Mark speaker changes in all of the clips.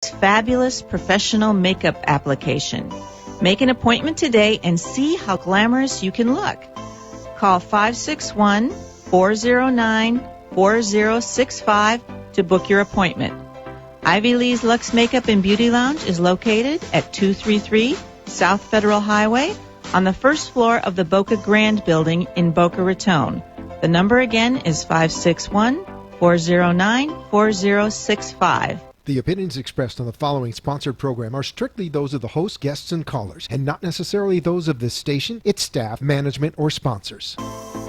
Speaker 1: most fabulous professional makeup application. Make an appointment today and see how glamorous you can look. Call 561-409-4065 to book your appointment. Ivy Lee's Luxe Makeup and Beauty Lounge is located at 233 South Federal Highway on the first floor of the Boca Grand Building in Boca Raton. The number again is 561-409-4065.
Speaker 2: The opinions expressed on the following sponsored program are strictly those of the host, guests, and callers, and not necessarily those of this station, its staff, management, or sponsors.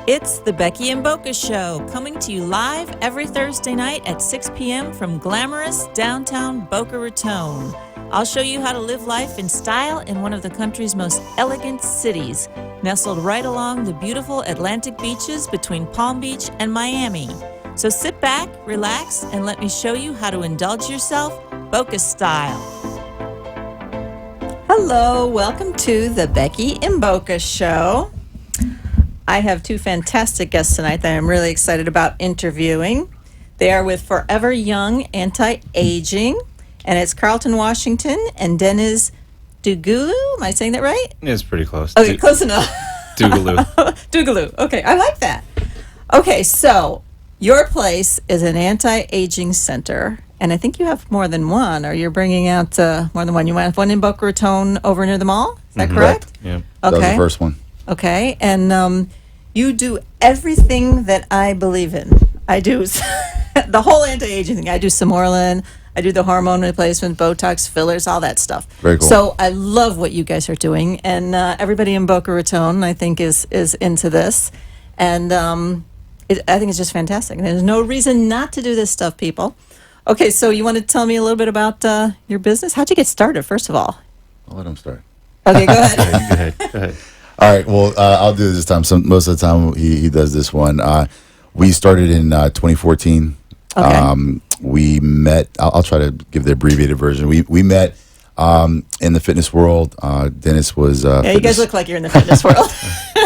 Speaker 3: It's the Becky and Boca Show, coming to you live every Thursday night at 6 p.m. from glamorous downtown Boca Raton. I'll show you how to live life in style in one of the country's most elegant cities, nestled right along the beautiful Atlantic beaches between Palm Beach and Miami. So sit back, relax, and let me show you how to indulge yourself Boca style. Hello, welcome to the Becky and Boca Show. I have two fantastic guests tonight that I'm really excited about interviewing. They are with Forever Young Anti-Aging, and it's Carlton Washington and Dennis Dougalou. Am I saying that right?
Speaker 4: Yeah, it's pretty close.
Speaker 3: Okay, close enough.
Speaker 4: Dougalou.
Speaker 3: Dougalou. Okay, I like that. Okay, so your place is an anti-aging center, and I think you have more than one, or you're bringing out more than one. You might have one in Boca Raton over near the mall. Is that correct?
Speaker 4: Yeah.
Speaker 3: Okay.
Speaker 5: That was the first one.
Speaker 3: Okay, and you do everything that I believe in. I do the whole anti-aging thing. I do Simorelin. I do the hormone replacement, Botox, fillers, all that stuff.
Speaker 5: Very cool.
Speaker 3: So I love what you guys are doing, and everybody in Boca Raton, I think, is into this, and I think it's just fantastic. There's no reason not to do this stuff, people. Okay, so you want to tell me a little bit about your business? How'd you get started, first of all?
Speaker 5: I'll let him start.
Speaker 3: Okay, go ahead.
Speaker 4: Go ahead.
Speaker 5: All right. Well, I'll do it this time. Most of the time, he does this one. We started in 2014.
Speaker 3: Okay.
Speaker 5: We met. I'll try to give the abbreviated version. We met in the fitness world. Dennis was.
Speaker 3: Yeah, you guys look like you're in the fitness world.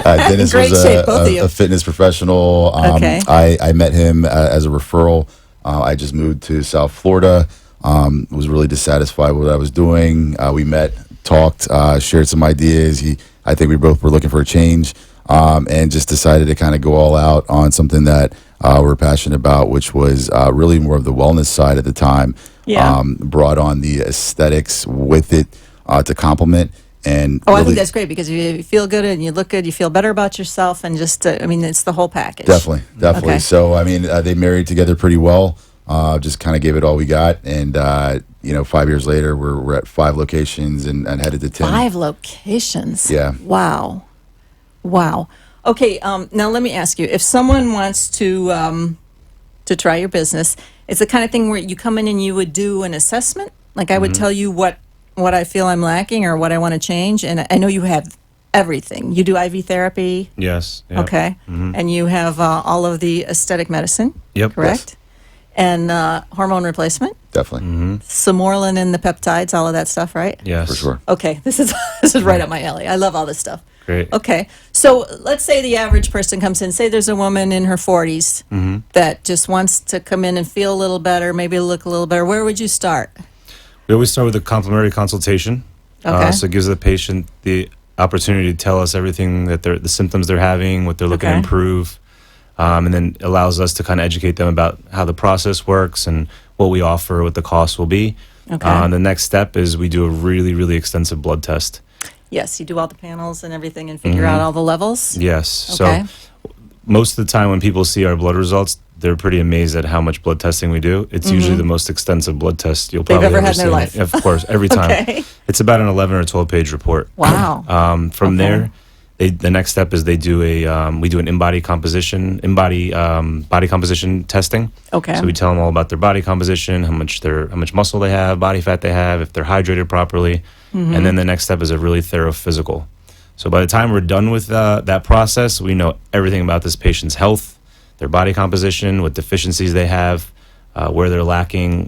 Speaker 5: Dennis
Speaker 3: Great
Speaker 5: was
Speaker 3: shape, both of you.
Speaker 5: a fitness professional.
Speaker 3: Okay.
Speaker 5: I met him as a referral. I just moved to South Florida. Was really dissatisfied with what I was doing. We met, talked, shared some ideas. I think we both were looking for a change, and just decided to kind of go all out on something that we're passionate about, which was really more of the wellness side at the time.
Speaker 3: Yeah.
Speaker 5: Brought on the aesthetics with it to complement. And
Speaker 3: I think that's great, because you feel good and you look good, you feel better about yourself, and just, it's the whole package.
Speaker 5: Definitely.
Speaker 3: Okay.
Speaker 5: So, they married together pretty well. Just kind of gave it all we got, and 5 years later, we're at 5 locations and headed to 10.
Speaker 3: 5 locations.
Speaker 5: Yeah.
Speaker 3: Wow. Okay. Now let me ask you: if someone wants to try your business, it's the kind of thing where you come in and you would do an assessment. Like I would tell you what I feel I'm lacking or what I want to change, and I know you have everything. You do IV therapy.
Speaker 4: Yes. Yeah.
Speaker 3: Okay. And you have all of the aesthetic medicine.
Speaker 4: Yep.
Speaker 3: Correct. Yes. And hormone replacement.
Speaker 5: Definitely.
Speaker 3: Simorelin and the peptides, all of that stuff, right?
Speaker 4: Yes.
Speaker 5: For sure.
Speaker 3: Okay, this is right up my alley. I love all this stuff.
Speaker 4: Great.
Speaker 3: Okay, so let's say the average person comes in. Say there's a woman in her 40s that just wants to come in and feel a little better, maybe look a little better. Where would you start?
Speaker 4: We always start with a complimentary consultation.
Speaker 3: Okay.
Speaker 4: So it gives the patient the opportunity to tell us everything that the symptoms they're having, what they're looking to improve, and then allows us to kind of educate them about how the process works and what we offer, what the cost will be.
Speaker 3: Okay.
Speaker 4: The next step is we do a really, really extensive blood test.
Speaker 3: Yes, you do all the panels and everything and figure out all the levels?
Speaker 4: Yes.
Speaker 3: Okay.
Speaker 4: So most of the time when people see our blood results, they're pretty amazed at how much blood testing we do. It's usually the most extensive blood test you'll probably
Speaker 3: ever had in their
Speaker 4: see.
Speaker 3: life.
Speaker 4: Of course, every time.
Speaker 3: Okay.
Speaker 4: It's about an 11 or 12 page report.
Speaker 3: Wow.
Speaker 4: From there, the next step is they do we do an body composition testing.
Speaker 3: Okay.
Speaker 4: So we tell them all about their body composition, how much muscle they have, body fat they have, if they're hydrated properly, and then the next step is a really thorough physical. So by the time we're done with that process, we know everything about this patient's health, their body composition, what deficiencies they have, where they're lacking,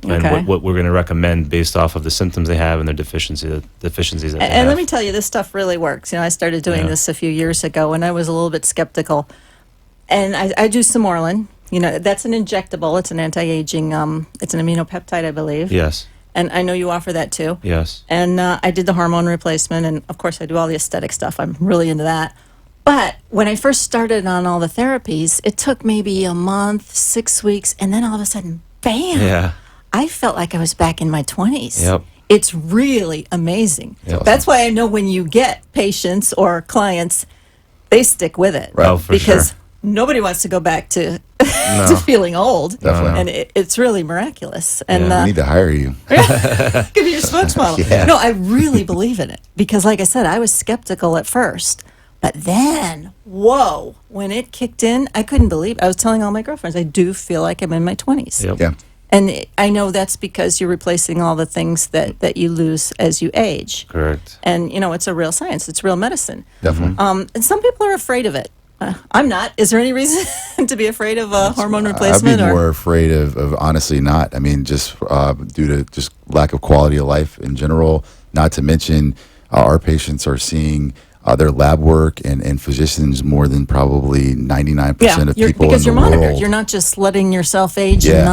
Speaker 4: and what we're going to recommend based off of the symptoms they have and their deficiencies that they have.
Speaker 3: And let me tell you, this stuff really works. I started doing this a few years ago, and I was a little bit skeptical. And I do Simorelin. That's an injectable. It's an anti-aging. It's an aminopeptide, I believe.
Speaker 4: Yes.
Speaker 3: And I know you offer that too.
Speaker 4: Yes.
Speaker 3: And I did the hormone replacement, and of course I do all the aesthetic stuff. I'm really into that. But when I first started on all the therapies, it took maybe a month, 6 weeks, and then all of a sudden, bam!
Speaker 4: Yeah.
Speaker 3: I felt like I was back in my 20s.
Speaker 4: Yep.
Speaker 3: It's really amazing.
Speaker 4: Yep.
Speaker 3: That's why I know when you get patients or clients, they stick with it.
Speaker 4: Right. Oh, for
Speaker 3: because
Speaker 4: sure.
Speaker 3: nobody wants to go back to to feeling old.
Speaker 5: Definitely.
Speaker 3: And it's really miraculous. And
Speaker 5: I need to hire you.
Speaker 3: give you your spokesmodel.
Speaker 5: Yeah.
Speaker 3: No, I really believe in it because, like I said, I was skeptical at first. But then, whoa, when it kicked in, I couldn't believe it. I was telling all my girlfriends, I do feel like I'm in my 20s.
Speaker 4: Yep.
Speaker 5: Yeah.
Speaker 3: And I know that's because you're replacing all the things that you lose as you age.
Speaker 4: Correct.
Speaker 3: And, it's a real science. It's real medicine.
Speaker 5: Definitely.
Speaker 3: And some people are afraid of it. I'm not. Is there any reason to be afraid of a hormone replacement?
Speaker 5: I'd be more afraid of honestly not. I mean, just due to just lack of quality of life in general, not to mention our patients are seeing their lab work and physicians more than probably 99% of people
Speaker 3: because
Speaker 5: in
Speaker 3: you're
Speaker 5: the
Speaker 3: monitored.
Speaker 5: world.
Speaker 3: You're not just letting yourself age and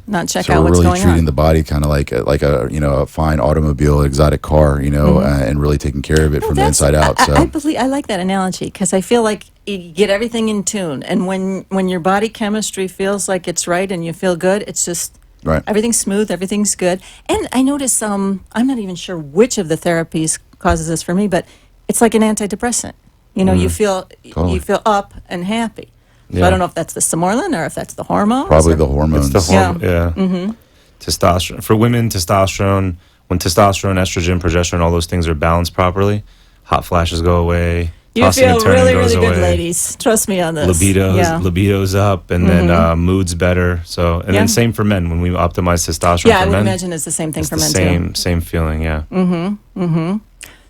Speaker 3: not check
Speaker 5: So
Speaker 3: out
Speaker 5: we're
Speaker 3: what's
Speaker 5: really
Speaker 3: going
Speaker 5: treating
Speaker 3: on.
Speaker 5: the body kind of like a fine automobile, exotic car, and really taking care of it from the inside out. So
Speaker 3: I like that analogy because I feel like you get everything in tune, and when your body chemistry feels like it's right and you feel good, it's just
Speaker 5: right.
Speaker 3: everything's smooth, everything's good. And I notice I'm not even sure which of the therapies causes this for me, but it's like an antidepressant. You feel
Speaker 5: Totally.
Speaker 3: you feel up and happy. So
Speaker 4: Yeah.
Speaker 3: I don't know if that's the Simorlin or if that's the hormones.
Speaker 5: Probably
Speaker 3: or-
Speaker 5: the hormones.
Speaker 4: It's the hormone. Yeah. Testosterone. For women, testosterone, when testosterone, estrogen, progesterone, all those things are balanced properly, hot flashes go away.
Speaker 3: You
Speaker 4: tossing
Speaker 3: feel
Speaker 4: and turning
Speaker 3: really,
Speaker 4: goes
Speaker 3: really good,
Speaker 4: away.
Speaker 3: ladies. Trust me on this.
Speaker 4: Libido's up, and then mood's better. So, and then same for men when we optimize testosterone.
Speaker 3: Yeah,
Speaker 4: for
Speaker 3: I would
Speaker 4: men,
Speaker 3: imagine it's the same thing
Speaker 4: it's
Speaker 3: for
Speaker 4: the
Speaker 3: men too.
Speaker 4: same feeling. Yeah.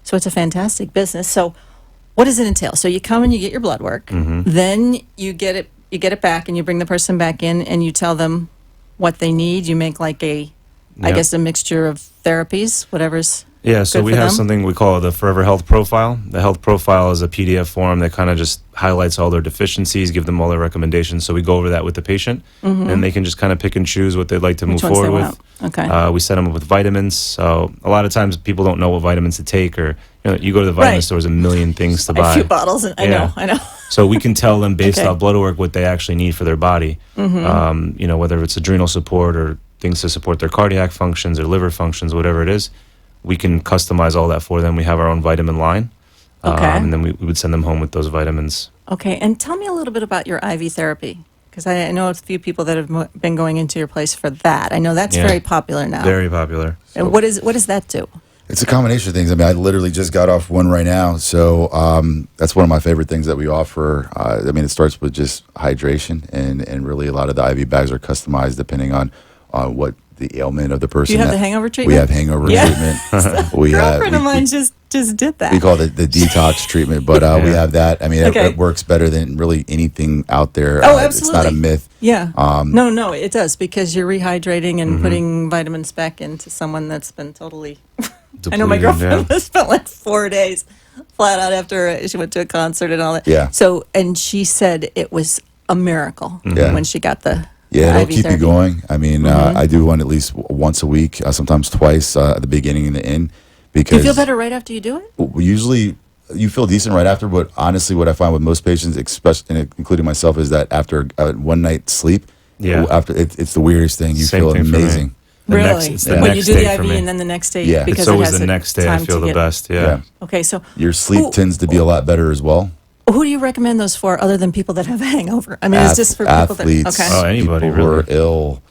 Speaker 3: So it's a fantastic business. So what does it entail? So you come and you get your blood work.
Speaker 4: Mm-hmm.
Speaker 3: Then you get it back and you bring the person back in and you tell them what they need. You make like I
Speaker 4: Yep.
Speaker 3: guess a mixture of therapies, whatever's
Speaker 4: Yeah, so
Speaker 3: good
Speaker 4: we
Speaker 3: for
Speaker 4: have
Speaker 3: them.
Speaker 4: something we call the Forever Health Profile. The Health Profile is a PDF form that kind of just highlights all their deficiencies, give them all their recommendations. So we go over that with the patient, and they can just kind of pick and choose what they'd like to
Speaker 3: Which
Speaker 4: move
Speaker 3: ones they
Speaker 4: forward
Speaker 3: want.
Speaker 4: with.
Speaker 3: Okay.
Speaker 4: We set them up with vitamins. So a lot of times people don't know what vitamins to take, or you go to the vitamin
Speaker 3: Right.
Speaker 4: store, there's a million things to
Speaker 3: A
Speaker 4: buy.
Speaker 3: few bottles. And
Speaker 4: Yeah.
Speaker 3: I know.
Speaker 4: So we can tell them based
Speaker 3: Okay.
Speaker 4: off blood work what they actually need for their body. Whether it's adrenal support or things to support their cardiac functions or liver functions, whatever it is, we can customize all that for them. We have our own vitamin line,
Speaker 3: Okay.
Speaker 4: and then we would send them home with those vitamins.
Speaker 3: Okay. And tell me a little bit about your IV therapy. Because I know a few people that have been going into your place for that. I know that's
Speaker 4: Yeah.
Speaker 3: very popular now.
Speaker 4: Very popular.
Speaker 3: And what does that do?
Speaker 5: It's a combination of things. I mean, I literally just got off one right now. So that's one of my favorite things that we offer. It starts with just hydration, and really a lot of the IV bags are customized depending on what the ailment of the person.
Speaker 3: Do you have
Speaker 5: that-
Speaker 3: the hangover treatment?
Speaker 5: We have hangover
Speaker 3: Yeah.
Speaker 5: treatment. we
Speaker 3: Girlfriend of
Speaker 5: we-
Speaker 3: mine just did that.
Speaker 5: we call it the detox treatment, but we
Speaker 4: Yeah.
Speaker 5: have that. I mean,
Speaker 3: Okay.
Speaker 5: it works better than really anything out there.
Speaker 3: Oh,
Speaker 5: It's not a
Speaker 3: absolutely.
Speaker 5: myth.
Speaker 3: Yeah.
Speaker 5: Um,
Speaker 3: No, it does because you're rehydrating and
Speaker 4: Mm-hmm.
Speaker 3: putting vitamins back into someone that's been totally. I know my
Speaker 4: Depleted,
Speaker 3: girlfriend
Speaker 4: yeah.
Speaker 3: spent like 4 days flat out after she went to a concert and all that.
Speaker 5: Yeah.
Speaker 3: So, and she said it was a miracle
Speaker 5: Yeah.
Speaker 3: when she got the
Speaker 5: Yeah,
Speaker 3: the
Speaker 5: it'll
Speaker 3: IV
Speaker 5: keep
Speaker 3: therapy.
Speaker 5: you going. I mean, I do one at least once a week, sometimes twice at the beginning and the end.
Speaker 3: Do
Speaker 5: Because
Speaker 3: you feel better right after you do it?
Speaker 5: Usually, you feel decent right after. But honestly, what I find with most patients, especially including myself, is that after one night's sleep,
Speaker 4: Yeah.
Speaker 5: after it's the weirdest thing. You
Speaker 4: Same
Speaker 5: feel
Speaker 4: thing for me.
Speaker 5: amazing.
Speaker 4: The
Speaker 3: Really?
Speaker 4: next- it's the
Speaker 3: when you
Speaker 4: next
Speaker 3: do the
Speaker 4: day for
Speaker 3: IV
Speaker 4: me.
Speaker 3: and then the next day,
Speaker 5: Yeah.
Speaker 3: because
Speaker 4: It's
Speaker 3: it
Speaker 4: always
Speaker 3: has
Speaker 4: the
Speaker 3: a
Speaker 4: next day I
Speaker 3: time
Speaker 4: feel
Speaker 3: to
Speaker 4: the
Speaker 3: get-
Speaker 4: best. Yeah.
Speaker 5: Yeah.
Speaker 3: Okay, so
Speaker 5: Your sleep
Speaker 3: Who-
Speaker 5: tends to be a lot better as well.
Speaker 3: who do you recommend those for other than people that have a hangover? I mean, it's just for people
Speaker 5: Athletes,
Speaker 3: that.
Speaker 4: Oh,
Speaker 3: Okay.
Speaker 4: anybody,
Speaker 5: people who are
Speaker 4: really.
Speaker 5: ill.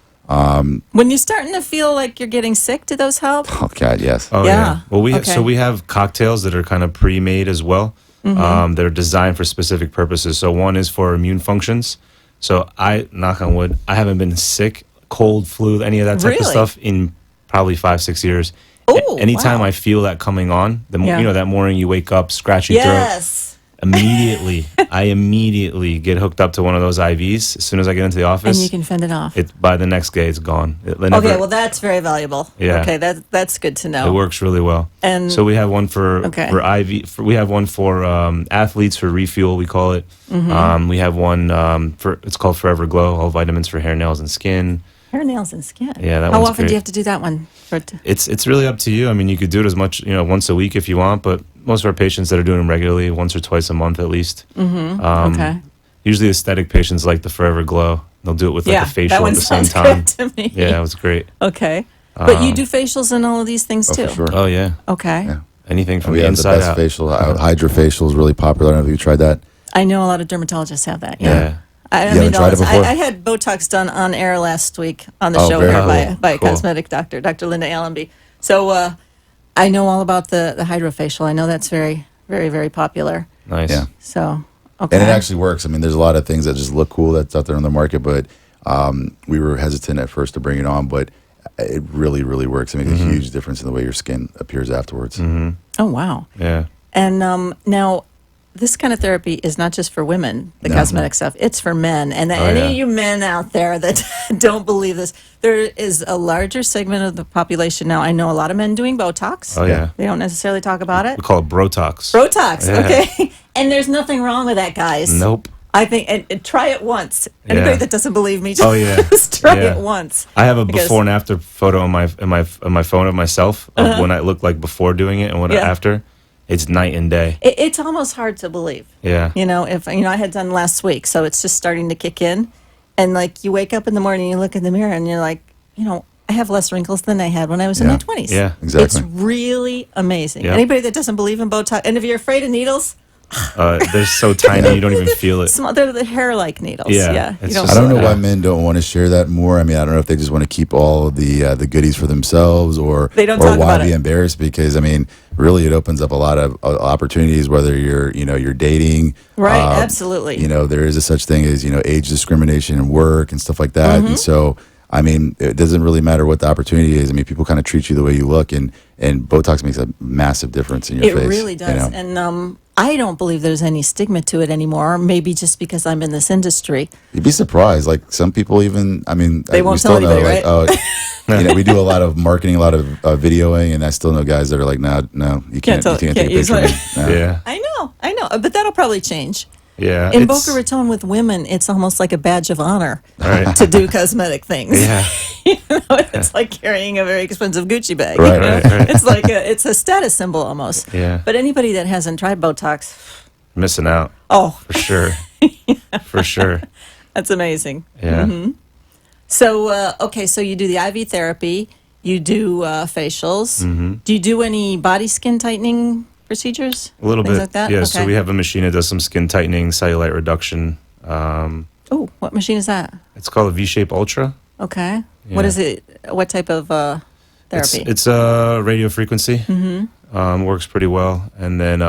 Speaker 3: When you're starting to feel like you're getting sick, do those help?
Speaker 5: Oh God, yes.
Speaker 4: Oh
Speaker 3: Yeah.
Speaker 4: yeah. Well,
Speaker 3: Okay.
Speaker 4: we have cocktails that are kind of pre-made as well.
Speaker 3: Mm-hmm.
Speaker 4: That are designed for specific purposes. So one is for immune functions. So I, knock on wood, I haven't been sick, cold, flu, any of that type of
Speaker 3: Really?
Speaker 4: stuff in probably 5-6 years.
Speaker 3: Oh,
Speaker 4: Anytime
Speaker 3: wow.
Speaker 4: I feel that coming on,
Speaker 3: Yeah.
Speaker 4: that morning you wake up, scratchy throat.
Speaker 3: Yes.
Speaker 4: I immediately get hooked up to one of those IVs as soon as I get into the office.
Speaker 3: And you can fend it off.
Speaker 4: By the next day, it's gone.
Speaker 3: Okay, well that's very valuable.
Speaker 4: Yeah.
Speaker 3: Okay, that's good to know.
Speaker 4: It works really well.
Speaker 3: And-
Speaker 4: so we have one for
Speaker 3: Okay.
Speaker 4: IV. We have one for athletes for refuel. We call it.
Speaker 3: Mm-hmm.
Speaker 4: We have one for it's called Forever Glow. All vitamins for hair, nails, and skin.
Speaker 3: Hair, nails, and skin.
Speaker 4: Yeah, that
Speaker 3: How
Speaker 4: one's
Speaker 3: often do
Speaker 4: great.
Speaker 3: you have to do that one?
Speaker 4: It's really up to you. I mean, you could do it as much, once a week if you want, but most of our patients that are doing them regularly, once or twice a month at least.
Speaker 3: Okay.
Speaker 4: Usually aesthetic patients like the forever glow. They'll do it with like a facial
Speaker 3: that one
Speaker 4: at the same
Speaker 3: sounds
Speaker 4: time.
Speaker 3: good to me.
Speaker 4: Yeah, it was great.
Speaker 3: Okay. But you do facials and all of these things too?
Speaker 5: For sure.
Speaker 4: Oh yeah.
Speaker 3: Okay.
Speaker 5: Yeah.
Speaker 4: Anything from
Speaker 5: We
Speaker 4: the
Speaker 5: have the
Speaker 4: inside
Speaker 5: best
Speaker 4: out.
Speaker 5: facial. Hydrofacial is really popular. I don't know if you tried that.
Speaker 3: I know a lot of dermatologists have that.
Speaker 4: Yeah.
Speaker 3: I
Speaker 5: You haven't tried it before?
Speaker 3: I had Botox done on air last week on the
Speaker 5: Oh,
Speaker 3: show
Speaker 5: very
Speaker 3: here
Speaker 5: cool.
Speaker 3: by a
Speaker 4: Cool.
Speaker 3: cosmetic doctor, Dr. Linda Allenby. So I know all about the hydrofacial. I know that's very, very, very popular.
Speaker 4: Nice.
Speaker 5: Yeah.
Speaker 3: So, okay.
Speaker 5: And it actually works. I mean, there's a lot of things that just look cool that's out there on the market, but we were hesitant at first to bring it on, but it really, really works. It makes a huge difference in the way your skin appears afterwards.
Speaker 3: Oh, wow.
Speaker 4: Yeah.
Speaker 3: And now, this kind of therapy is not just for women, the
Speaker 5: No.
Speaker 3: cosmetic stuff. It's for men. And any
Speaker 4: yeah.
Speaker 3: of you men out there that don't believe this, there is a larger segment of the population now. I know a lot of men doing Botox.
Speaker 4: Oh yeah.
Speaker 3: They don't necessarily talk about it.
Speaker 4: We call it Brotox.
Speaker 3: Botox,
Speaker 4: Yeah.
Speaker 3: okay. And there's nothing wrong with that, guys.
Speaker 4: Nope.
Speaker 3: I think, and try it once. Anybody
Speaker 4: Yeah.
Speaker 3: that doesn't believe me,
Speaker 4: Oh, yeah.
Speaker 3: just try
Speaker 4: Yeah.
Speaker 3: it once.
Speaker 4: I have a
Speaker 3: Because-
Speaker 4: before and after photo on my phone of myself of when I looked like before doing it and when
Speaker 3: Yeah.
Speaker 4: after. It's night and day.
Speaker 3: It's almost hard to believe.
Speaker 4: Yeah.
Speaker 3: If I had done last week, so it's just starting to kick in, and like you wake up in the morning, you look in the mirror, and you're like, I have less wrinkles than I had when I was in
Speaker 5: Yeah.
Speaker 3: my 20s.
Speaker 4: Yeah.
Speaker 5: Exactly.
Speaker 3: It's really amazing.
Speaker 4: Yep.
Speaker 3: Anybody that doesn't believe in Botox, and if you're afraid of needles,
Speaker 4: They're so tiny you don't even feel it.
Speaker 3: they're the hair-like needles.
Speaker 4: Yeah,
Speaker 3: Yeah.
Speaker 4: it's
Speaker 3: You
Speaker 4: just-
Speaker 5: I don't know
Speaker 4: Yeah.
Speaker 5: why men don't want to share that more. I mean, I don't know if they just want to keep all of the goodies for themselves, or
Speaker 3: They don't
Speaker 5: or
Speaker 3: talk
Speaker 5: why
Speaker 3: about
Speaker 5: be
Speaker 3: it.
Speaker 5: embarrassed. Because I mean, really, it opens up a lot of opportunities. Whether you're dating,
Speaker 3: Right, absolutely.
Speaker 5: there is a such thing as age discrimination in work and stuff like that.
Speaker 3: Mm-hmm.
Speaker 5: And so, I mean, it doesn't really matter what the opportunity is. I mean, people kind of treat you the way you look, and Botox makes a massive difference in your
Speaker 3: It
Speaker 5: face.
Speaker 3: really does. And I don't believe there's any stigma to it anymore, maybe just because I'm in this industry.
Speaker 5: You'd be surprised. Like some people, even
Speaker 3: They won't
Speaker 5: we still
Speaker 3: tell anybody,
Speaker 5: know,
Speaker 3: right?
Speaker 5: we do a lot of marketing, a lot of videoing, and I still know guys that are like, no, you can't take a
Speaker 3: use
Speaker 5: picture of me.
Speaker 3: my-
Speaker 5: No.
Speaker 4: Yeah.
Speaker 3: I know, but that'll probably change.
Speaker 4: Yeah.
Speaker 3: In
Speaker 4: it's-
Speaker 3: Boca Raton with women, it's almost like a badge of honor
Speaker 4: Right.
Speaker 3: to do cosmetic things.
Speaker 4: Yeah.
Speaker 3: It's like carrying a very expensive Gucci bag.
Speaker 5: Right,
Speaker 4: right.
Speaker 3: It's a status symbol almost.
Speaker 4: Yeah.
Speaker 3: But anybody that hasn't tried Botox,
Speaker 4: Missing out
Speaker 3: oh,
Speaker 4: for sure. For sure.
Speaker 3: that's amazing.
Speaker 4: Yeah.
Speaker 3: So, okay, so you do the IV therapy, you do facials.
Speaker 4: Mm-hmm.
Speaker 3: Do you do any body skin tightening procedures?
Speaker 4: A little
Speaker 3: Things
Speaker 4: bit.
Speaker 3: like that?
Speaker 4: Yeah.
Speaker 3: Okay.
Speaker 4: So we have a machine that does some skin tightening, cellulite reduction.
Speaker 3: Oh, what machine is that?
Speaker 4: It's called a V-Shape Ultra.
Speaker 3: Okay. What
Speaker 4: Yeah.
Speaker 3: is it? What type of therapy?
Speaker 4: It's a radio frequency. Mm-hmm. Works pretty well. And then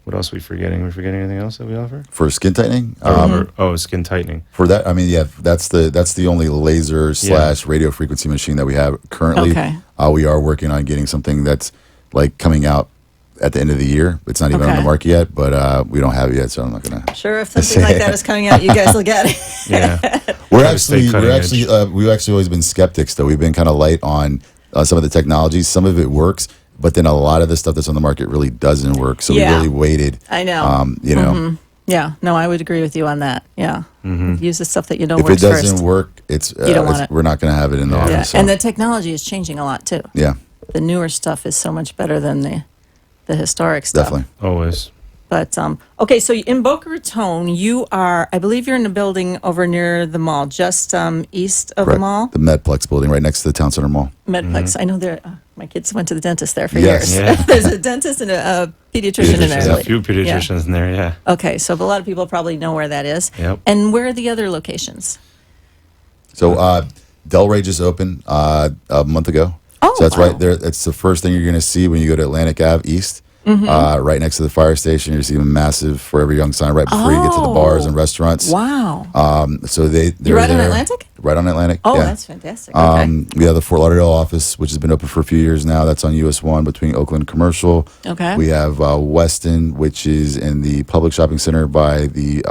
Speaker 4: what else are we forgetting? Are we forgetting anything else that we offer?
Speaker 5: For skin tightening,
Speaker 4: Skin tightening.
Speaker 5: for that, I mean, yeah, that's the only laser / radio frequency machine that we have currently.
Speaker 3: Okay.
Speaker 5: We are working on getting something that's like coming out at the end of the year. It's not even on
Speaker 3: Okay.
Speaker 5: the market yet, but we don't have it yet, so I'm not gonna.
Speaker 3: Sure, if something like that is coming out, you guys will get it.
Speaker 4: Yeah.
Speaker 5: We're
Speaker 4: Try to stay cutting edge.
Speaker 5: we've actually always been skeptics though. We've been kind of light on some of the technologies. Some of it works, but then a lot of the stuff that's on the market really doesn't work. So
Speaker 3: Yeah.
Speaker 5: we really waited.
Speaker 3: I know. Yeah, no, I would agree with you on that. Yeah. Use the stuff that you know
Speaker 5: If it
Speaker 3: works
Speaker 5: doesn't
Speaker 3: first.
Speaker 5: work, it's,
Speaker 3: don't want it.
Speaker 5: we're not going to have it in the
Speaker 3: Yeah.
Speaker 5: office. So.
Speaker 3: And the technology is changing a lot too.
Speaker 5: Yeah,
Speaker 3: The newer stuff is so much better than the historic stuff.
Speaker 5: definitely.
Speaker 4: Always.
Speaker 3: But okay, so in Boca Raton, you are, I believe you're in a building over near the mall, just east of the
Speaker 5: Correct.
Speaker 3: mall,
Speaker 5: The Medplex building right next to the Town Center Mall.
Speaker 3: Medplex. I know there. My kids went to the dentist there for
Speaker 5: Yes.
Speaker 3: years.
Speaker 4: Yeah.
Speaker 3: There's a dentist and a pediatrician in
Speaker 5: Pediatrician,
Speaker 3: there.
Speaker 4: There's
Speaker 5: yeah.
Speaker 4: a few pediatricians in there, yeah.
Speaker 3: Okay, so a lot of people probably know where that is.
Speaker 4: Yep.
Speaker 3: And where are the other locations?
Speaker 5: So Delray just opened a month ago.
Speaker 3: Oh,
Speaker 5: so that's
Speaker 3: wow.
Speaker 5: right there. That's the first thing you're going to see when you go to Atlantic Ave East. Right next to the fire station, you're seeing a massive Forever Young sign right before you get to the bars and restaurants.
Speaker 3: Wow.
Speaker 5: So they're
Speaker 3: You're right on
Speaker 5: there.
Speaker 3: Atlantic?
Speaker 5: Right on Atlantic.
Speaker 3: Oh,
Speaker 5: yeah.
Speaker 3: that's fantastic. Okay.
Speaker 5: We have the Fort Lauderdale office, which has been open for a few years now. That's on US 1 between Oakland and Commercial.
Speaker 3: Okay.
Speaker 5: We have Weston, which is in the public shopping center by the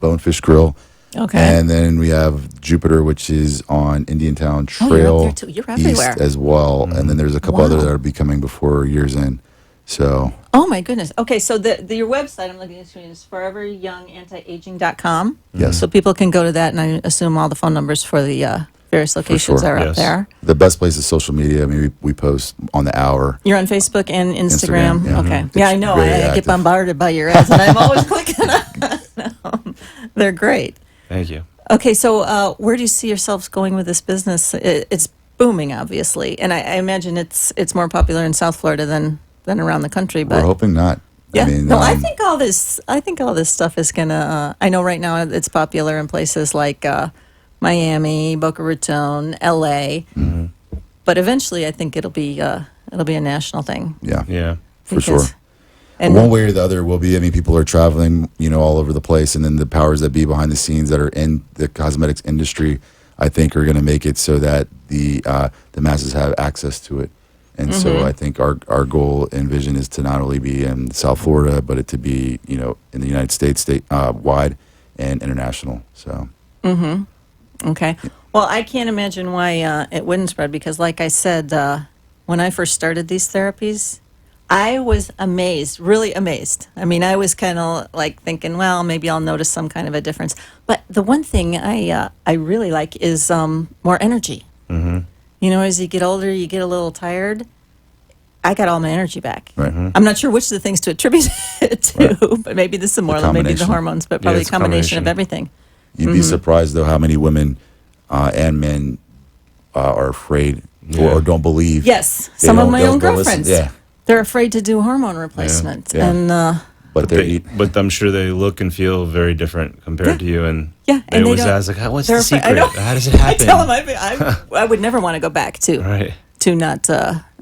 Speaker 5: Bonefish Grill.
Speaker 3: Okay.
Speaker 5: And then we have Jupiter, which is on Indiantown
Speaker 3: Oh,
Speaker 5: Trail
Speaker 3: you're up there too. You're
Speaker 5: East
Speaker 3: everywhere.
Speaker 5: as well. And then there's a couple
Speaker 3: Wow.
Speaker 5: other that will be coming before year's end. So
Speaker 3: Oh my goodness. Okay, so your website I'm looking at the screen is foreveryoungantiaging.com.
Speaker 5: Yes.
Speaker 3: So people can go to that, and I assume all the phone numbers for the various locations
Speaker 5: sure,
Speaker 3: are up
Speaker 4: yes.
Speaker 3: there.
Speaker 5: The best place is social media. I mean, we post on the hour.
Speaker 3: You're on Facebook and Instagram?
Speaker 5: Instagram, yeah.
Speaker 3: Okay.
Speaker 5: Mhm.
Speaker 3: Yeah, I
Speaker 5: It's
Speaker 3: know.
Speaker 5: very
Speaker 3: I get
Speaker 5: active.
Speaker 3: bombarded by your ads, and I'm always clicking on them. They're great.
Speaker 4: Thank you.
Speaker 3: Okay, so where do you see yourselves going with this business? It's booming, obviously, and I imagine it's more popular in South Florida than around the country. But
Speaker 5: We're hoping not.
Speaker 3: yeah,
Speaker 5: I mean,
Speaker 3: no, I think all this stuff is gonna. I know right now it's popular in places like Miami, Boca Raton, L.A.
Speaker 5: Mm-hmm.
Speaker 3: But eventually, I think it'll be a national thing.
Speaker 5: yeah,
Speaker 4: Yeah.
Speaker 5: for sure.
Speaker 3: And
Speaker 5: One way or the other will be. I mean, people are traveling, all over the place, and then the powers that be behind the scenes that are in the cosmetics industry, I think, are going to make it so that the masses have access to it. And so I think our goal and vision is to not only be in South Florida, but it to be, in the United States, wide and international. So.
Speaker 3: Okay. Well, I can't imagine why it wouldn't spread because, like I said, when I first started these therapies, I was amazed, really amazed. I mean, I was kind of like thinking, well, maybe I'll notice some kind of a difference. But the one thing I really like is more energy. Mm-hmm. As you get older, you get a little tired. I got all my energy back.
Speaker 5: Right.
Speaker 3: I'm not sure which of the things to attribute it to, but maybe the maybe the
Speaker 5: combination.
Speaker 3: hormones, but probably
Speaker 4: it's
Speaker 3: a combination of
Speaker 4: combination.
Speaker 3: everything.
Speaker 5: You'd be surprised, though, how many women and men are afraid or don't believe.
Speaker 3: Yes,
Speaker 5: They
Speaker 3: some of
Speaker 5: don't-
Speaker 3: my
Speaker 5: they'll
Speaker 3: own
Speaker 5: go listen.
Speaker 3: girlfriends.
Speaker 5: Yeah,
Speaker 3: They're afraid to do hormone replacement,
Speaker 5: Yeah.
Speaker 3: and
Speaker 5: but
Speaker 4: But I'm sure they look and feel very different compared to you. And
Speaker 3: yeah,
Speaker 4: they
Speaker 3: and they
Speaker 4: always
Speaker 3: don't-
Speaker 4: ask, like, what's
Speaker 3: they're
Speaker 4: the
Speaker 3: afraid- I
Speaker 4: secret?
Speaker 3: know.
Speaker 4: How does it
Speaker 3: I
Speaker 4: happen?
Speaker 3: tell them I would never want to go back to
Speaker 4: Right.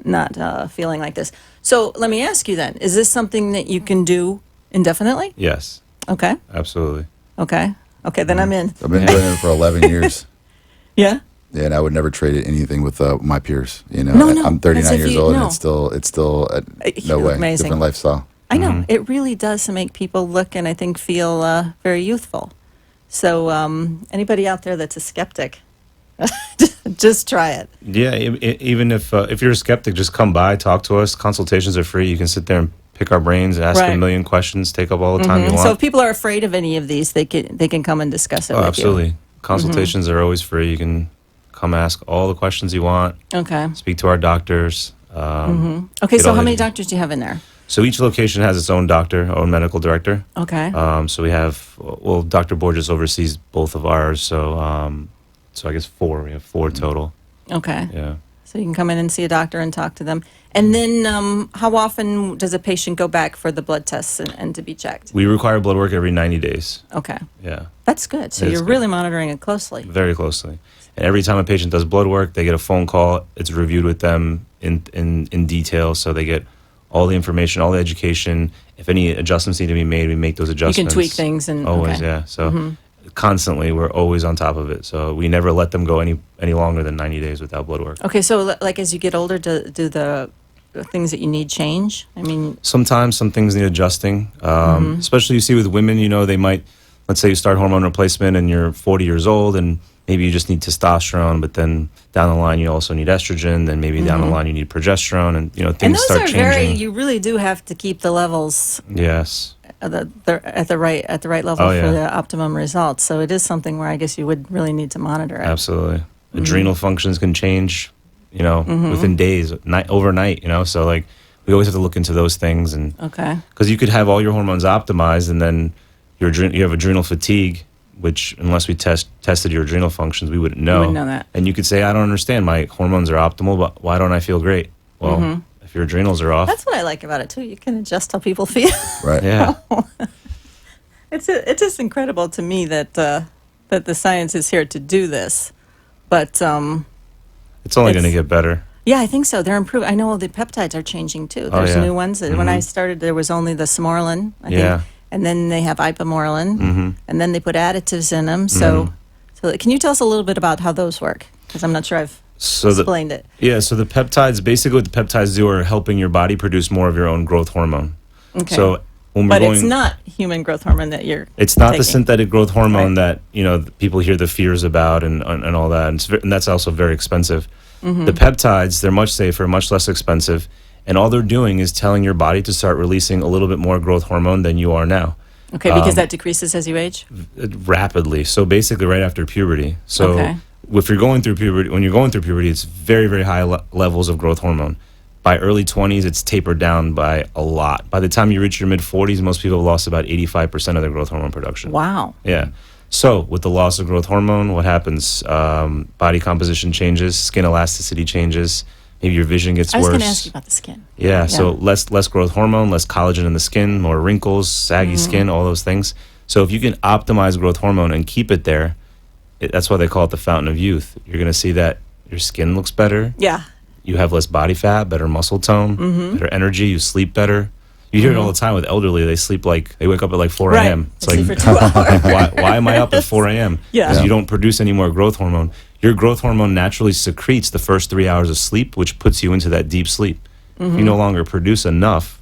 Speaker 3: not feeling like this. So let me ask you then: is this something that you can do indefinitely?
Speaker 4: Yes,
Speaker 3: Okay,
Speaker 4: absolutely.
Speaker 3: okay. Then I'm in.
Speaker 5: I've been doing it for 11 years.
Speaker 3: Yeah.
Speaker 5: Yeah, and I would never trade it anything with my peers.
Speaker 3: No,
Speaker 5: I'm 39
Speaker 3: as if
Speaker 5: years
Speaker 3: you-
Speaker 5: old,
Speaker 3: no.
Speaker 5: and it's still no
Speaker 3: You're
Speaker 5: way
Speaker 3: amazing.
Speaker 5: different lifestyle.
Speaker 3: I know it really does make people look and I think feel very youthful. So anybody out there that's a skeptic, just try it.
Speaker 4: Yeah, even if you're a skeptic, just come by, talk to us. Consultations are free. You can sit there and pick our brains, ask
Speaker 3: Right.
Speaker 4: a million questions, take up all the time you want.
Speaker 3: So if people are afraid of any of these, they can come and discuss it
Speaker 4: Oh,
Speaker 3: with
Speaker 4: absolutely. Consultations are always free. You can come ask all the questions you want.
Speaker 3: you. Okay.
Speaker 4: Speak to our doctors.
Speaker 3: Okay.
Speaker 4: Get
Speaker 3: So
Speaker 4: all
Speaker 3: how
Speaker 4: the-
Speaker 3: many doctors do you have in there?
Speaker 4: So each location has its own doctor, own medical director.
Speaker 3: Okay.
Speaker 4: So we have, Dr. Borges oversees both of ours. So I guess 4. We have 4 total.
Speaker 3: Okay.
Speaker 4: Yeah.
Speaker 3: So you can come in and see a doctor and talk to them. And then how often does a patient go back for the blood tests and to be checked?
Speaker 4: We require blood work every 90 days.
Speaker 3: Okay.
Speaker 4: Yeah.
Speaker 3: That's good. So
Speaker 4: It is
Speaker 3: you're
Speaker 4: good.
Speaker 3: really monitoring it closely.
Speaker 4: Very closely. And every time a patient does blood work, they get a phone call. It's reviewed with them in detail. So they get all the information, all the education. If any adjustments need to be made, we make those
Speaker 3: You
Speaker 4: adjustments.
Speaker 3: can tweak things and
Speaker 4: Always,
Speaker 3: okay.
Speaker 4: yeah. So constantly, we're always on top of it. So we never let them go any longer than 90 days without blood work.
Speaker 3: Okay, so like as you get older, do the things that you need change? I mean,
Speaker 4: Sometimes some things need adjusting, especially you see with women, they might, let's say you start hormone replacement and you're 40 years old and maybe you just need testosterone, but then down the line you also need estrogen, then maybe down the line you need progesterone, and things
Speaker 3: and those
Speaker 4: start
Speaker 3: are
Speaker 4: changing.
Speaker 3: you really do have to keep the levels
Speaker 4: Yes.
Speaker 3: at the right level
Speaker 4: Oh,
Speaker 3: for
Speaker 4: yeah.
Speaker 3: the optimum results. So it is something where I guess you would really need to monitor it.
Speaker 4: Absolutely. Adrenal functions can change, within days, overnight, so like we always have to look into those things, and
Speaker 3: Okay.
Speaker 4: because you could have all your hormones optimized and then you have adrenal fatigue, which unless we tested your adrenal functions, we wouldn't know.
Speaker 3: wouldn't know that.
Speaker 4: And you could say, I don't understand, my hormones are optimal, but why don't I feel great? Well, if your adrenals are off,
Speaker 3: That's what I like about it too. You can adjust how people feel.
Speaker 5: Right.
Speaker 4: yeah,
Speaker 3: It's just incredible to me that the science is here to do this. But
Speaker 4: it's only going to
Speaker 3: It's-
Speaker 4: get better.
Speaker 3: yeah, I think so. They're improving. I know the peptides are changing too.
Speaker 4: Oh,
Speaker 3: There's
Speaker 4: yeah.
Speaker 3: new ones. When I started, there was only the Smorlin, I think.
Speaker 4: Yeah.
Speaker 3: And then they have Ipamorelin. And then they put additives in them. So can you tell us a little bit about how those work? Because I'm not sure I've explained it.
Speaker 4: Yeah, so the peptides, basically what the peptides do are helping your body produce more of your own growth hormone.
Speaker 3: Okay.
Speaker 4: So when we're
Speaker 3: But
Speaker 4: going,
Speaker 3: it's not human growth hormone that you're
Speaker 4: it's not the
Speaker 3: taking.
Speaker 4: synthetic growth hormone
Speaker 3: Right.
Speaker 4: that people hear the fears about and all that, and that's also very expensive.
Speaker 3: Mm-hmm.
Speaker 4: The peptides, they're much safer, much less expensive, and all they're doing is telling your body to start releasing a little bit more growth hormone than you are now,
Speaker 3: Okay, because that decreases as you age?
Speaker 4: rapidly. So basically, right after puberty. So
Speaker 3: Okay.
Speaker 4: if you're going through puberty, when you're going through puberty, it's very, very high levels of growth hormone. By early 20s, it's tapered down by a lot. By the time you reach your mid 40s, most people have lost about 85% of their growth hormone production.
Speaker 3: Wow.
Speaker 4: Yeah. So with the loss of growth hormone, what happens? Body composition changes, skin elasticity changes. Maybe your vision gets worse.
Speaker 3: I was going to ask you about the skin.
Speaker 4: Yeah. So less growth hormone, less collagen in the skin, more wrinkles, saggy skin, all those things. So if you can optimize growth hormone and keep it there, that's why they call it the fountain of youth. You're going to see that your skin looks better.
Speaker 3: Yeah.
Speaker 4: You have less body fat, better muscle tone, better energy. You sleep better. You hear it all the time with elderly. They wake up at like 4 a.m. It's
Speaker 3: Sleep
Speaker 4: like,
Speaker 3: for 2 hours.
Speaker 4: why am I up at 4 a.m.?
Speaker 3: Yeah.
Speaker 4: Because you don't produce any more growth hormone. Your growth hormone naturally secretes the first 3 hours of sleep, which puts you into that deep sleep. If you no longer produce enough,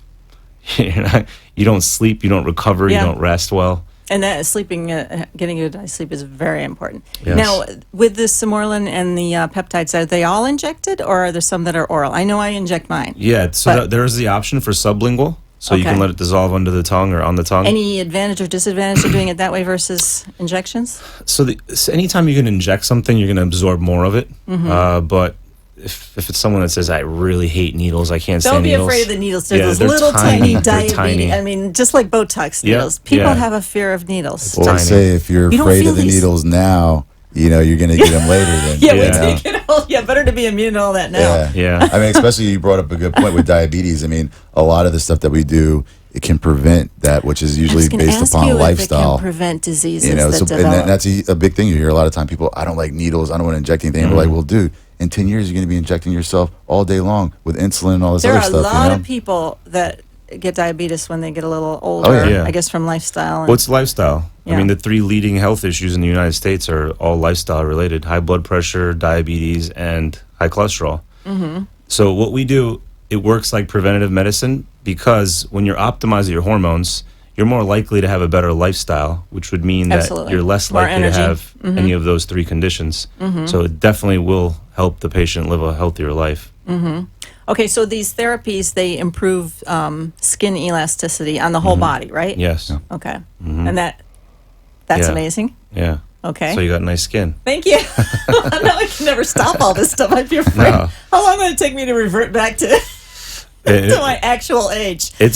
Speaker 4: you don't sleep, you don't recover, you don't rest well.
Speaker 3: And that sleeping, getting a good night's sleep is very important.
Speaker 4: Yes.
Speaker 3: Now, with the Simorelin and the peptides, are they all injected, or are there some that are oral? I know I inject mine.
Speaker 4: Yeah, so
Speaker 3: But-
Speaker 4: there is the option for sublingual, so you
Speaker 3: Okay.
Speaker 4: can let it dissolve under the tongue or on the tongue.
Speaker 3: Any advantage or disadvantage of doing it that way versus injections?
Speaker 4: So anytime you can inject something, you're going to absorb more of it. But if it's someone that says, I really hate needles, I can't
Speaker 3: Don't
Speaker 4: stand
Speaker 3: be
Speaker 4: needles.
Speaker 3: afraid of the needles. They're
Speaker 4: Yeah,
Speaker 3: those
Speaker 4: they're
Speaker 3: little
Speaker 4: tiny. They're
Speaker 3: diabetes.
Speaker 4: tiny.
Speaker 3: I mean, just like Botox
Speaker 4: Yep,
Speaker 3: needles. People
Speaker 4: yeah.
Speaker 3: have a fear of needles.
Speaker 5: Well, I
Speaker 4: tiny.
Speaker 5: say if you're
Speaker 3: You don't
Speaker 5: afraid
Speaker 3: feel
Speaker 5: of the
Speaker 3: these.
Speaker 5: needles now, you're going to get them later. Then
Speaker 3: Yeah,
Speaker 5: you
Speaker 3: we
Speaker 5: know?
Speaker 3: take it all. Yeah, better to be immune to all that now.
Speaker 5: Yeah.
Speaker 4: Yeah.
Speaker 5: I mean, especially you brought up a good point with diabetes. I mean, a lot of the stuff that we do, it can prevent that, which is
Speaker 3: I
Speaker 5: usually
Speaker 3: was gonna
Speaker 5: based
Speaker 3: ask
Speaker 5: upon
Speaker 3: you if
Speaker 5: lifestyle.
Speaker 3: it can prevent diseases
Speaker 5: So,
Speaker 3: that
Speaker 5: and
Speaker 3: develop.
Speaker 5: that's a big thing. You hear a lot of time people, I don't like needles. I don't want to inject anything. We're like, well, dude, in 10 years, you're going to be injecting yourself all day long with insulin and all this
Speaker 3: There
Speaker 5: other
Speaker 3: are a
Speaker 5: stuff.
Speaker 3: lot
Speaker 5: you know?
Speaker 3: of people that get diabetes when they get a little older.
Speaker 5: Oh,
Speaker 4: yeah.
Speaker 3: I guess from lifestyle. And,
Speaker 4: Well, it's lifestyle.
Speaker 3: Yeah.
Speaker 4: I mean, the 3 leading health issues in the United States are all lifestyle related: high blood pressure, diabetes, and high cholesterol. So what we do, it works like preventative medicine, because when you're optimizing your hormones, you're more likely to have a better lifestyle, which would mean that
Speaker 3: Absolutely.
Speaker 4: you're less
Speaker 3: More
Speaker 4: likely
Speaker 3: energy.
Speaker 4: to have any of those 3 conditions. So it definitely will help the patient live a healthier life.
Speaker 3: okay, so these therapies, they improve skin elasticity on the whole body, right?
Speaker 4: Yes.
Speaker 3: Okay. And that's
Speaker 4: Yeah.
Speaker 3: amazing.
Speaker 4: Yeah.
Speaker 3: Okay.
Speaker 4: So you got nice skin.
Speaker 3: Thank you. Now I can never stop all this stuff. I'd be afraid.
Speaker 4: No.
Speaker 3: How long will it take me to revert back to,
Speaker 4: It-
Speaker 3: to my actual age?
Speaker 4: It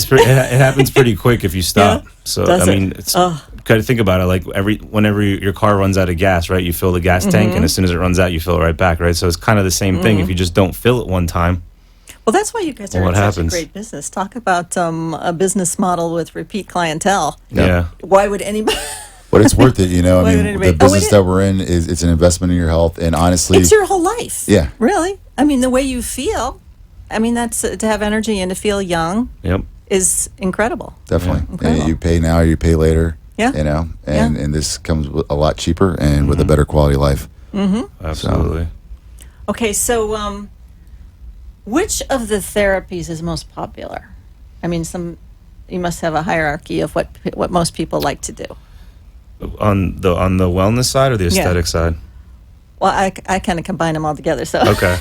Speaker 4: happens pretty quick if you stop.
Speaker 3: Yeah?
Speaker 4: So
Speaker 3: Does
Speaker 4: I
Speaker 3: it?
Speaker 4: mean, it's
Speaker 3: Ugh.
Speaker 4: kind of think about it. Like whenever your car runs out of gas, right? You fill the gas tank, and as soon as it runs out, you fill it right back, right? So it's kind of the same thing. If you just don't fill it one time,
Speaker 3: Well, that's why you guys are
Speaker 4: Well,
Speaker 3: in
Speaker 4: what
Speaker 3: such
Speaker 4: happens?
Speaker 3: a great business. Talk about a business model with repeat clientele.
Speaker 4: yeah.
Speaker 3: Why would anybody?
Speaker 5: But it's worth it, you know.
Speaker 3: Why
Speaker 5: I
Speaker 3: would
Speaker 5: mean,
Speaker 3: anybody-
Speaker 5: the
Speaker 3: Oh,
Speaker 5: business
Speaker 3: it
Speaker 5: that we're in it's an investment in your health, and honestly,
Speaker 3: It's your whole life.
Speaker 5: Yeah.
Speaker 3: Really? I mean, the way you feel. I mean, that's to have energy and to feel young
Speaker 4: Yep.
Speaker 3: is incredible.
Speaker 5: definitely,
Speaker 3: Incredible.
Speaker 5: you pay now, you pay later.
Speaker 3: Yeah.
Speaker 5: You know, and
Speaker 3: Yeah.
Speaker 5: and this comes with a lot cheaper and with a better quality life.
Speaker 4: Absolutely.
Speaker 3: Okay, so which of the therapies is most popular? I mean, you must have a hierarchy of what most people like to do.
Speaker 4: On the wellness side or the aesthetic side?
Speaker 3: Well, I kind of combine them all together. So
Speaker 4: Okay.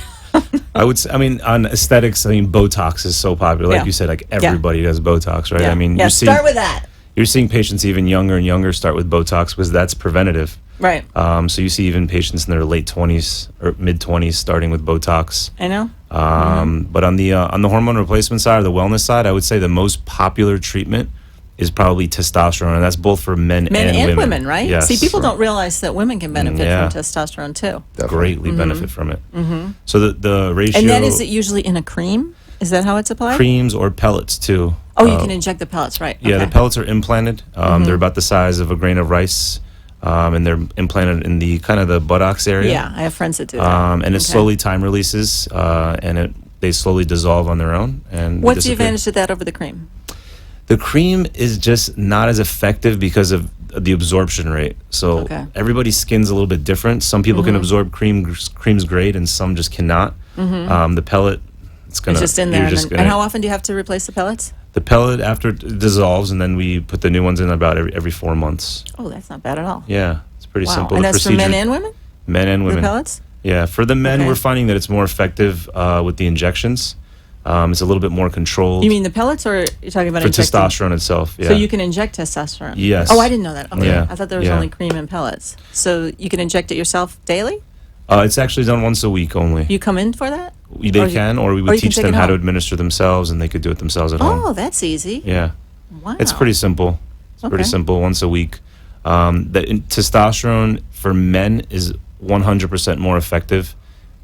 Speaker 4: I would say, I mean, on aesthetics, I mean, Botox is so popular. Like
Speaker 3: Yeah.
Speaker 4: you said, like everybody does Botox, right?
Speaker 3: yeah.
Speaker 4: I mean,
Speaker 3: yeah, start with that.
Speaker 4: you're seeing patients even younger and younger start with Botox because that's preventative.
Speaker 3: Right.
Speaker 4: So you see even patients in their late 20s or mid 20s starting with Botox.
Speaker 3: I know.
Speaker 4: But on the hormone replacement side or the wellness side, I would say the most popular treatment is probably testosterone, and that's both for men
Speaker 3: And women, right?
Speaker 4: Yes.
Speaker 3: See, people don't realize that women can benefit
Speaker 4: Yeah.
Speaker 3: from testosterone too.
Speaker 4: greatly benefit from it. So the ratio,
Speaker 3: And then is it usually in a cream? Is that how it's applied?
Speaker 4: creams or pellets too.
Speaker 3: Oh, you can inject the pellets, right?
Speaker 4: Yeah,
Speaker 3: Okay.
Speaker 4: the pellets are implanted. They're about the size of a grain of rice, and they're implanted in the kind of the buttocks area.
Speaker 3: Yeah, I have friends that do that.
Speaker 4: And it
Speaker 3: Okay.
Speaker 4: slowly time releases, and they slowly dissolve on their own. And they
Speaker 3: What's the
Speaker 4: disappear.
Speaker 3: advantage of that over the cream?
Speaker 4: The cream is just not as effective because of the absorption rate. So
Speaker 3: Okay.
Speaker 4: everybody's skin's a little bit different. Some people can absorb cream's great, and some just cannot. The pellet, it's gonna
Speaker 3: It's just in there.
Speaker 4: you're
Speaker 3: And,
Speaker 4: just
Speaker 3: then, and how often do you have to replace the pellets?
Speaker 4: the pellet after it dissolves, and then we put the new ones in about every 4 months.
Speaker 3: Oh, that's not bad at all.
Speaker 4: Yeah, it's pretty
Speaker 3: Wow.
Speaker 4: simple.
Speaker 3: And
Speaker 4: The
Speaker 3: that's for men
Speaker 4: procedure-
Speaker 3: and women?
Speaker 4: men and
Speaker 3: The
Speaker 4: women.
Speaker 3: pellets?
Speaker 4: Yeah, for the men,
Speaker 3: Okay.
Speaker 4: we're finding that it's more effective with the injections. It's a little bit more controlled
Speaker 3: You mean the pellets, or you're talking about
Speaker 4: for
Speaker 3: injecting?
Speaker 4: testosterone itself. Yeah.
Speaker 3: So you can inject testosterone?
Speaker 4: Yes.
Speaker 3: Oh, I didn't know that. Okay.
Speaker 4: Yeah.
Speaker 3: I thought there was
Speaker 4: Yeah.
Speaker 3: only cream and pellets. So you can inject it yourself daily?
Speaker 4: It's actually done once a week only.
Speaker 3: You come in for that?
Speaker 4: They can, or we
Speaker 3: or
Speaker 4: would
Speaker 3: you can
Speaker 4: teach
Speaker 3: take
Speaker 4: them
Speaker 3: it
Speaker 4: how to
Speaker 3: home.
Speaker 4: administer themselves, and they could do it themselves at home.
Speaker 3: Oh, that's easy.
Speaker 4: Yeah.
Speaker 3: Wow.
Speaker 4: It's pretty simple. It's pretty
Speaker 3: Okay.
Speaker 4: simple, once a week. Testosterone for men is 100% more effective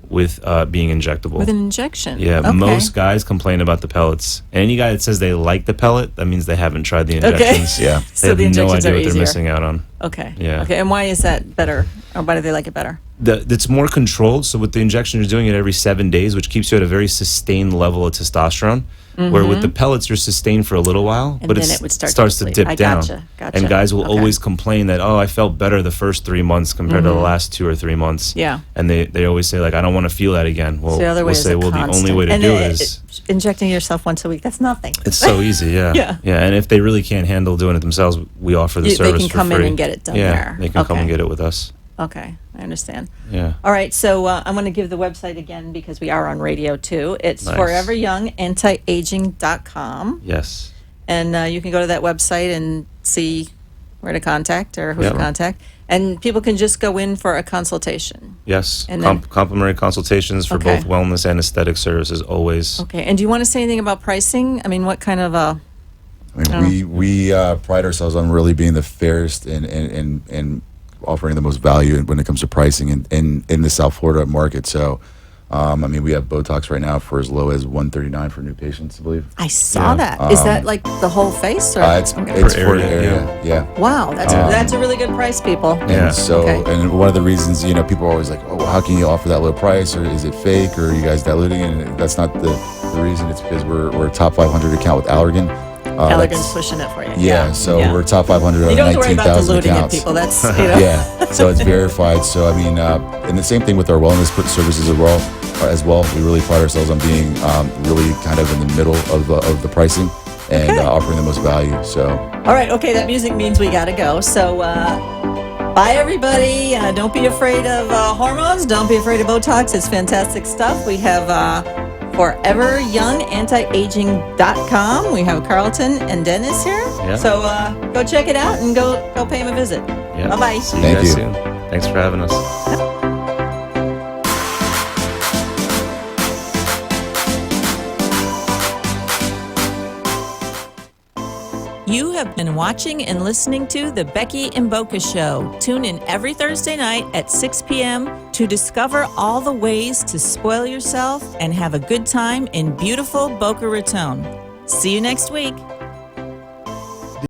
Speaker 4: with being injectable.
Speaker 3: With an injection.
Speaker 4: Yeah,
Speaker 3: Okay.
Speaker 4: most guys complain about the pellets. And any guy that says they like the pellet, that means they haven't tried the injections.
Speaker 5: Yeah.
Speaker 4: They
Speaker 3: So
Speaker 4: have
Speaker 3: the
Speaker 4: no
Speaker 3: injections
Speaker 4: idea
Speaker 3: are
Speaker 4: what they're
Speaker 3: easier.
Speaker 4: missing out on.
Speaker 3: Okay.
Speaker 4: Yeah.
Speaker 3: Okay. And why is that better? Or why do they like it better?
Speaker 4: It's more controlled. So with the injection, you're doing it every 7 days, which keeps you at a very sustained level of testosterone. Where with the pellets, you're sustained for a little while,
Speaker 3: And
Speaker 4: but
Speaker 3: then
Speaker 4: it
Speaker 3: it would start to
Speaker 4: starts to
Speaker 3: deplete.
Speaker 4: dip
Speaker 3: I
Speaker 4: down.
Speaker 3: gotcha.
Speaker 4: And guys will
Speaker 3: Okay.
Speaker 4: always complain that, I felt better the first 3 months compared to the last 2 or 3 months.
Speaker 3: Yeah.
Speaker 4: And they always say, like, I don't want to feel that again. Well,
Speaker 3: So the other way
Speaker 4: we'll
Speaker 3: is
Speaker 4: say,
Speaker 3: a
Speaker 4: well, the
Speaker 3: constant.
Speaker 4: only way to
Speaker 3: And
Speaker 4: do
Speaker 3: then
Speaker 4: it is...
Speaker 3: injecting yourself once a week. That's nothing.
Speaker 4: It's so easy, yeah.
Speaker 3: Yeah.
Speaker 4: Yeah, and if they really can't handle doing it themselves, we offer the
Speaker 3: They
Speaker 4: service
Speaker 3: can
Speaker 4: for
Speaker 3: come in
Speaker 4: free.
Speaker 3: and get it done
Speaker 4: yeah,
Speaker 3: there.
Speaker 4: they can come
Speaker 3: Okay.
Speaker 4: and get it with us.
Speaker 3: Okay. I understand.
Speaker 4: Yeah.
Speaker 3: All right, so I'm going to give the website again because we are on radio too. It's
Speaker 4: Nice.
Speaker 3: foreveryoungantiaging.com.
Speaker 4: Yes.
Speaker 3: And you can go to that website and see where to contact or who
Speaker 4: Yep.
Speaker 3: to contact. And people can just go in for a consultation.
Speaker 4: Yes.
Speaker 3: And then-
Speaker 4: Complimentary consultations for
Speaker 3: Okay.
Speaker 4: both wellness and aesthetic services always.
Speaker 3: Okay. And do you want to say anything about pricing? I mean, what kind of
Speaker 5: I mean, we pride ourselves on really being the fairest and offering the most value when it comes to pricing in the South Florida market. So, I mean, we have Botox right now for as low as $139 for new patients, I believe.
Speaker 3: I saw
Speaker 4: Yeah.
Speaker 3: that. Is that like the whole face? Or?
Speaker 5: It's
Speaker 3: Okay.
Speaker 5: it's
Speaker 4: Per
Speaker 5: for the
Speaker 4: area,
Speaker 5: area, yeah.
Speaker 3: Wow, that's a really good price, people.
Speaker 5: And
Speaker 4: Yeah.
Speaker 5: so,
Speaker 3: Okay.
Speaker 5: and one of the reasons, people are always like, oh, how can you offer that low price? Or is it fake? Or are you guys diluting it? And that's not the reason. It's because we're a top 500 account with Allergan.
Speaker 3: Allergan's
Speaker 5: That's-
Speaker 3: pushing it for you.
Speaker 5: Yeah, so we're top 500 out
Speaker 3: You
Speaker 5: of
Speaker 3: don't have to worry about
Speaker 5: 19,000
Speaker 3: diluting it,
Speaker 5: accounts.
Speaker 3: people. That's,
Speaker 5: Yeah, so it's verified. So, I mean, and the same thing with our wellness services as well. We really pride ourselves on being really kind of in the middle of the pricing and offering the most value. So,
Speaker 3: All right, okay, that music means we got to go. So, bye, everybody. Don't be afraid of hormones. Don't be afraid of Botox. It's fantastic stuff. We have foreveryoungantiaging.com. We have Carlton and Dennis here.
Speaker 4: Yeah.
Speaker 3: So go check it out and go pay him a visit.
Speaker 4: Yeah.
Speaker 3: Bye-bye.
Speaker 4: See you
Speaker 5: Thank
Speaker 4: guys
Speaker 5: you.
Speaker 4: soon. Thanks for having us.
Speaker 3: You have been watching and listening to The Becky and Boca Show. Tune in every Thursday night at 6 p.m. to discover all the ways to spoil yourself and have a good time in beautiful Boca Raton. See you next week.